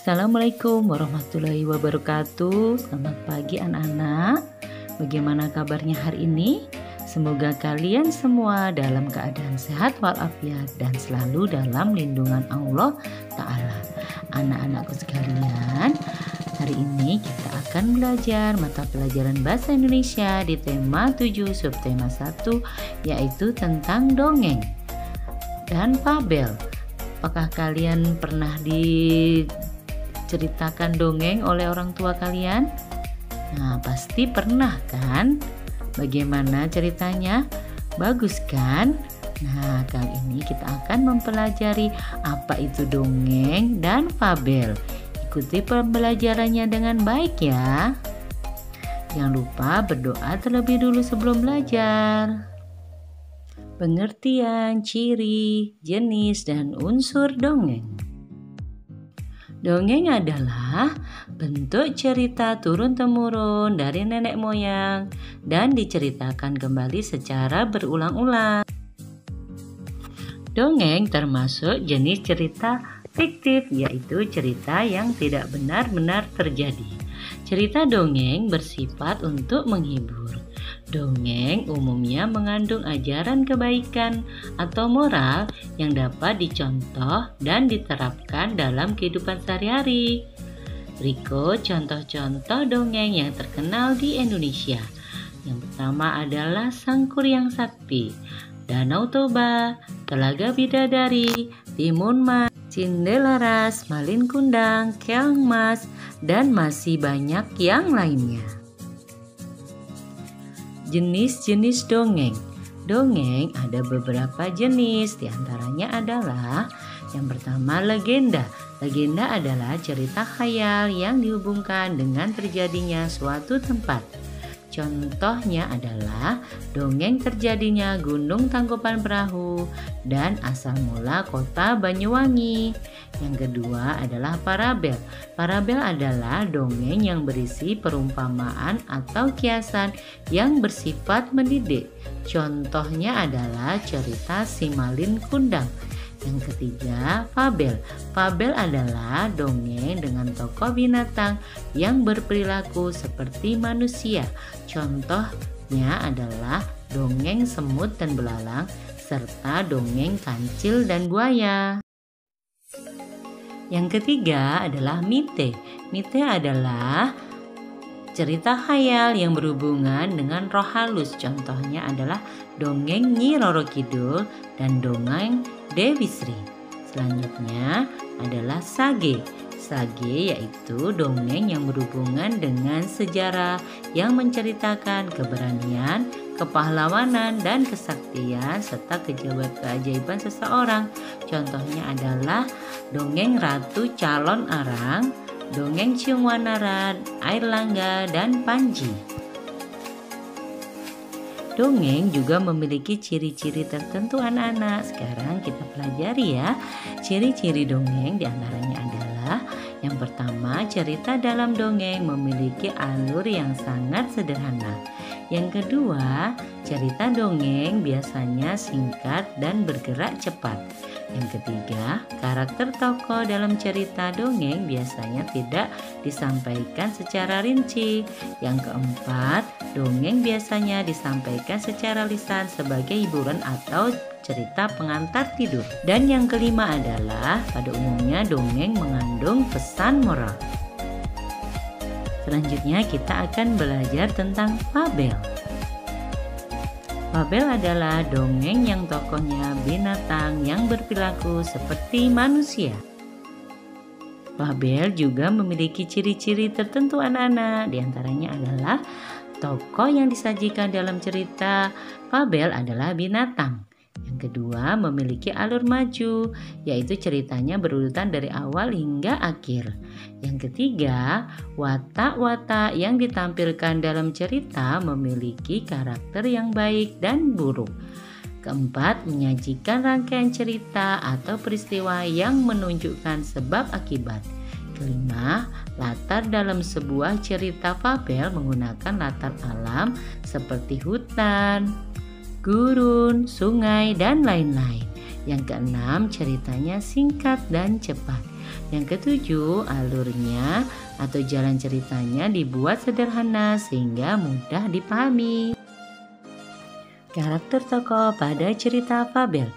Assalamualaikum warahmatullahi wabarakatuh. Selamat pagi anak-anak. Bagaimana kabarnya hari ini? Semoga kalian semua dalam keadaan sehat walafiat dan selalu dalam lindungan Allah Ta'ala. Anak-anakku sekalian, hari ini kita akan belajar mata pelajaran Bahasa Indonesia di tema 7 subtema 1, yaitu tentang dongeng dan fabel. Apakah kalian pernah diceritakan dongeng oleh orang tua kalian? Nah, pasti pernah kan? Bagaimana ceritanya? Bagus kan? Nah, kali ini kita akan mempelajari apa itu dongeng dan fabel. Ikuti pembelajarannya dengan baik ya. Jangan lupa berdoa terlebih dulu sebelum belajar. Pengertian, ciri, jenis, dan unsur dongeng. Dongeng adalah bentuk cerita turun-temurun dari nenek moyang dan diceritakan kembali secara berulang-ulang. Dongeng termasuk jenis cerita fiktif, yaitu cerita yang tidak benar-benar terjadi. Cerita dongeng bersifat untuk menghibur. Dongeng umumnya mengandung ajaran kebaikan atau moral yang dapat dicontoh dan diterapkan dalam kehidupan sehari-hari. Berikut contoh-contoh dongeng yang terkenal di Indonesia. Yang pertama adalah Sang Kuryang Sakti, Danau Toba, Telaga Bidadari, Timun Mas, Cindelaras, Malin Kundang, Keong Mas, dan masih banyak yang lainnya. Jenis-jenis dongeng. Dongeng ada beberapa jenis, diantaranya adalah yang pertama legenda. Legenda adalah cerita khayal yang dihubungkan dengan terjadinya suatu tempat. Contohnya adalah dongeng terjadinya Gunung Tangkuban Perahu dan asal mula kota Banyuwangi. Yang kedua adalah parabel. Parabel adalah dongeng yang berisi perumpamaan atau kiasan yang bersifat mendidik. Contohnya adalah cerita Si Malin Kundang. Yang ketiga, fabel. Fabel adalah dongeng dengan tokoh binatang yang berperilaku seperti manusia. Contohnya adalah dongeng semut dan belalang serta dongeng kancil dan buaya. Yang ketiga adalah mite. Mite adalah cerita khayal yang berhubungan dengan roh halus. Contohnya adalah dongeng Nyi Roro Kidul dan dongeng Dewi Sri. Selanjutnya adalah sage. Sage yaitu dongeng yang berhubungan dengan sejarah yang menceritakan keberanian, kepahlawanan, dan kesaktian serta keajaiban seseorang. Contohnya adalah dongeng Ratu Calon Arang, dongeng Ciung Wanaran, Airlangga, dan Panji. Dongeng juga memiliki ciri-ciri tertentu anak-anak. Sekarang kita pelajari ya. Ciri-ciri dongeng diantaranya adalah yang pertama, cerita dalam dongeng memiliki alur yang sangat sederhana. Yang kedua, cerita dongeng biasanya singkat dan bergerak cepat. Yang ketiga, karakter tokoh dalam cerita dongeng biasanya tidak disampaikan secara rinci. Yang keempat, dongeng biasanya disampaikan secara lisan sebagai hiburan atau cerita pengantar tidur. Dan yang kelima adalah pada umumnya dongeng mengandung pesan moral. Selanjutnya kita akan belajar tentang fabel. Fabel adalah dongeng yang tokohnya binatang yang berperilaku seperti manusia. Fabel juga memiliki ciri-ciri tertentu anak-anak. Di antaranya adalah tokoh yang disajikan dalam cerita fabel adalah binatang. Yang kedua, memiliki alur maju, yaitu ceritanya berurutan dari awal hingga akhir. Yang ketiga, watak-watak yang ditampilkan dalam cerita memiliki karakter yang baik dan buruk. Keempat, menyajikan rangkaian cerita atau peristiwa yang menunjukkan sebab akibat. Kelima, latar dalam sebuah cerita fabel menggunakan latar alam seperti hutan, gurun, sungai, dan lain-lain. Yang keenam, ceritanya singkat dan cepat. Yang ketujuh, alurnya atau jalan ceritanya dibuat sederhana sehingga mudah dipahami. Karakter tokoh pada cerita fabel.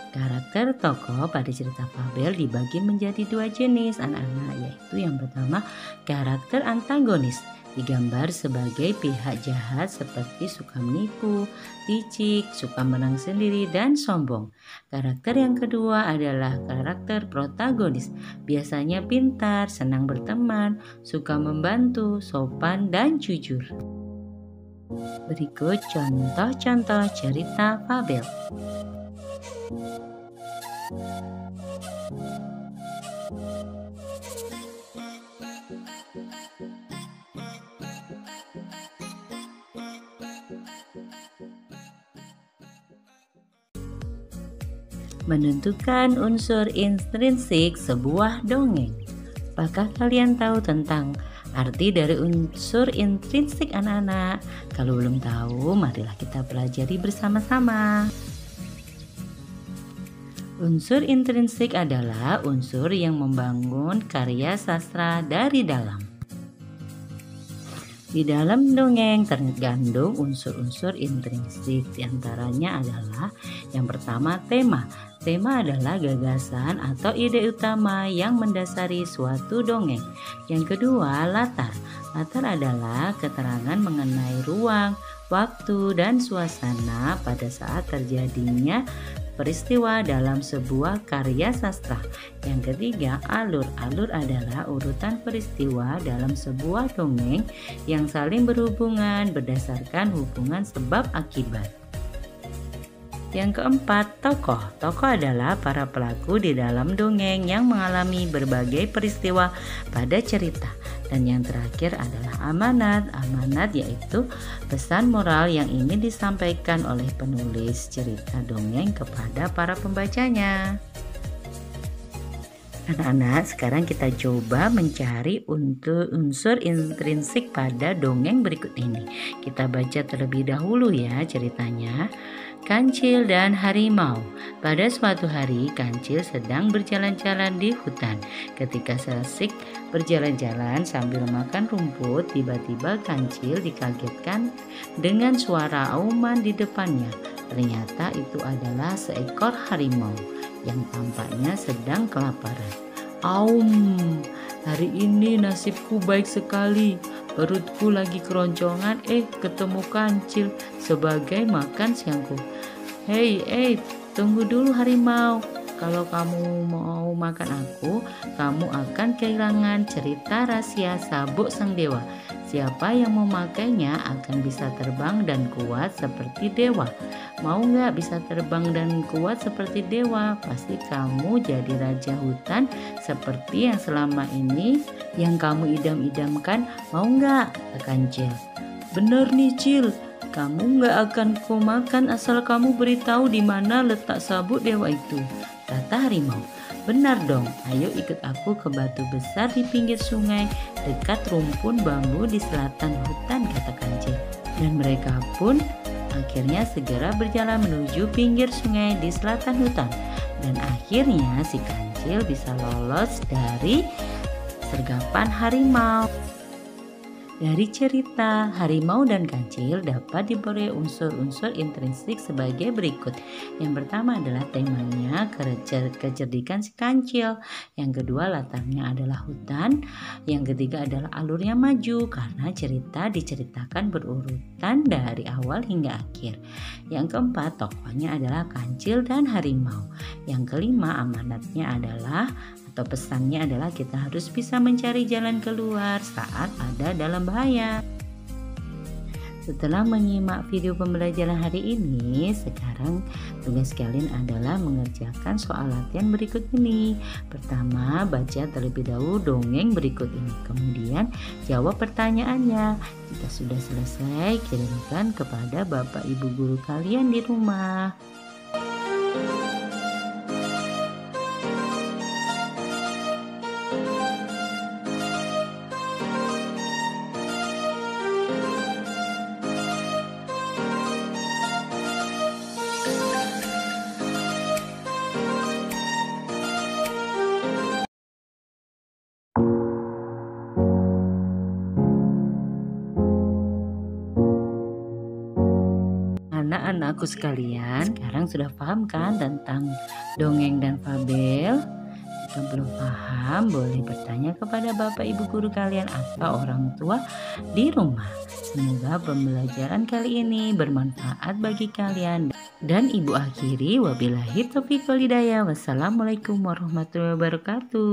Karakter tokoh pada cerita fabel dibagi menjadi dua jenis anak-anak, yaitu yang pertama karakter antagonis, digambar sebagai pihak jahat seperti suka menipu, licik, suka menang sendiri, dan sombong. Karakter yang kedua adalah karakter protagonis, biasanya pintar, senang berteman, suka membantu, sopan, dan jujur. Berikut contoh-contoh cerita fabel. Menentukan unsur intrinsik sebuah dongeng. Apakah kalian tahu tentang arti dari unsur intrinsik anak-anak? Kalau belum tahu, marilah kita pelajari bersama-sama. Unsur intrinsik adalah unsur yang membangun karya sastra dari dalam. Di dalam dongeng terkandung unsur-unsur intrinsik, diantaranya adalah yang pertama tema. Tema adalah gagasan atau ide utama yang mendasari suatu dongeng. Yang kedua latar. Latar adalah keterangan mengenai ruang, waktu, dan suasana pada saat terjadinya peristiwa dalam sebuah karya sastra. Yang ketiga, alur. Alur adalah urutan peristiwa dalam sebuah dongeng yang saling berhubungan berdasarkan hubungan sebab akibat. Yang keempat, tokoh. Tokoh adalah para pelaku di dalam dongeng yang mengalami berbagai peristiwa pada cerita. Dan yang terakhir adalah amanat. Amanat yaitu pesan moral yang ingin disampaikan oleh penulis cerita dongeng kepada para pembacanya. Anak-anak, sekarang kita coba mencari unsur intrinsik pada dongeng berikut ini. Kita baca terlebih dahulu ya ceritanya. Kancil dan Harimau. Pada suatu hari, Kancil sedang berjalan-jalan di hutan. Ketika seasik berjalan-jalan sambil makan rumput, tiba-tiba Kancil dikagetkan dengan suara auman di depannya. Ternyata itu adalah seekor harimau yang tampaknya sedang kelaparan. Aum, hari ini nasibku baik sekali. Perutku lagi keroncongan, ketemu Kancil sebagai makan siangku. Hei, tunggu dulu harimau. Kalau kamu mau makan aku, kamu akan kehilangan cerita rahasia sabuk sang dewa. Siapa yang memakainya akan bisa terbang dan kuat seperti dewa. Mau nggak bisa terbang dan kuat seperti dewa? Pasti kamu jadi raja hutan seperti yang selama ini yang kamu idam-idamkan. Mau nggak? Kancil. Bener nih Cil, kamu nggak akan kumakan asal kamu beritahu di mana letak sabuk dewa itu, kata harimau. Benar dong, ayo ikut aku ke batu besar di pinggir sungai dekat rumpun bambu di selatan hutan, kata Kancil. Dan mereka pun akhirnya segera berjalan menuju pinggir sungai di selatan hutan. Dan akhirnya si Kancil bisa lolos dari sergapan harimau. Dari cerita, harimau dan kancil dapat diberi unsur-unsur intrinsik sebagai berikut. Yang pertama adalah temanya kecerdikan si kancil. Yang kedua latarnya adalah hutan. Yang ketiga adalah alurnya maju karena cerita diceritakan berurutan dari awal hingga akhir. Yang keempat tokohnya adalah kancil dan harimau. Yang kelima amanatnya adalah atau pesannya adalah kita harus bisa mencari jalan keluar saat ada dalam bahaya. Setelah menyimak video pembelajaran hari ini, sekarang tugas kalian adalah mengerjakan soal latihan berikut ini. Pertama, baca terlebih dahulu dongeng berikut ini. Kemudian, jawab pertanyaannya. Jika sudah selesai, kirimkan kepada Bapak Ibu guru kalian di rumah. anak-anakku sekalian, sekarang sudah paham kan tentang dongeng dan fabel? Jika belum paham, boleh bertanya kepada Bapak Ibu guru kalian atau orang tua di rumah. Semoga pembelajaran kali ini bermanfaat bagi kalian. Dan Ibu akhiri, wabillahi taufiq wal hidayah. Wassalamualaikum warahmatullahi wabarakatuh.